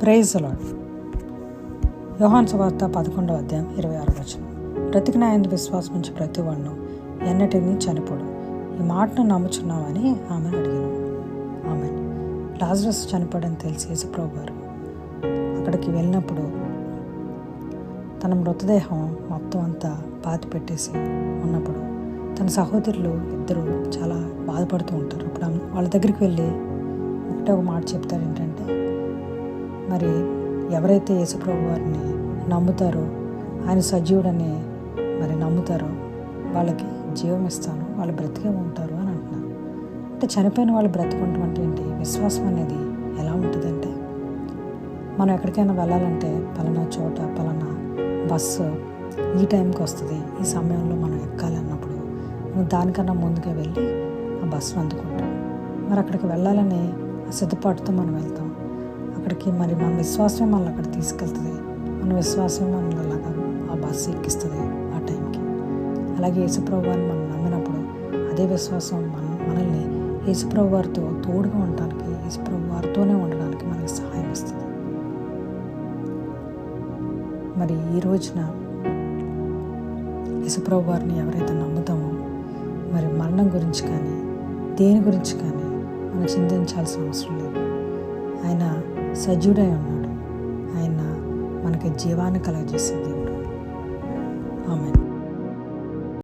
Praise the lord. యోహాను సువార్త 11వ అధ్యాయం 26వ వచనం. బ్రతికిన ఆయన విశ్వాసం నుంచి ప్రతివాడును ఎన్నటినీ చనిపోడు. ఈ మాటను నమ్ముచున్నామని ఆమెను అడిగాను. ఆమె లాజరస్ చనిపోవడని తెలిసి యేసుప్రభు వారు అక్కడికి వెళ్ళినప్పుడు తన మృతదేహం మొత్తం అంతా పాతి పెట్టేసి ఉన్నప్పుడు తన సహోదరులు ఇద్దరు చాలా బాధపడుతూ ఉంటారు. అప్పుడు వాళ్ళ దగ్గరికి వెళ్ళి ఒకటే ఒక మాట చెప్తారు, ఏంటంటే మరి ఎవరైతే యేసుప్రభు వారిని నమ్ముతారో, ఆయన సజీవుడని మరి నమ్ముతారో వాళ్ళకి జీవం ఇస్తాను, వాళ్ళు బ్రతికే ఉంటారు అని అంటున్నారు. అంటే చనిపోయిన వాళ్ళు బ్రతుకుంటాం అంటే ఏంటి? విశ్వాసం అనేది ఎలా ఉంటుందంటే, మనం ఎక్కడికైనా వెళ్ళాలంటే పలానా చోట పలానా బస్సు ఈ టైంకి వస్తుంది, ఈ సమయంలో మనం ఎక్కాలి అన్నప్పుడు మనం దానికన్నా ముందుగా వెళ్ళి ఆ బస్సును అందుకుంటాం. మరి అక్కడికి వెళ్ళాలని సిద్ధపాటుతో మనం వెళ్తాం. అక్కడికి మరి మన విశ్వాసమే మనల్ని అక్కడ తీసుకెళ్తుంది, మన విశ్వాసమే మనల్ని అలాగా ఆ బస్సు ఎక్కిస్తుంది ఆ టైంకి. అలాగే యేసుప్రభు వారిని మనం నమ్మినప్పుడు అదే విశ్వాసం మనల్ని యేసుప్రభు వారితో తోడుగా ఉండడానికి, యేసుప్రభు వారితోనే ఉండడానికి మనకి సహాయం ఇస్తుంది. మరి ఈ రోజున యేసుప్రభు వారిని ఎవరైతే నమ్ముతామో మరి మరణం గురించి కానీ దేని గురించి కానీ మనం చింతించాల్సిన అవసరం లేదు. ఆయన సజీవుడై ఉన్నాడు. ఆయన మనకి జీవాన్ని కలగజేసే దేవుడు. ఆమేన్.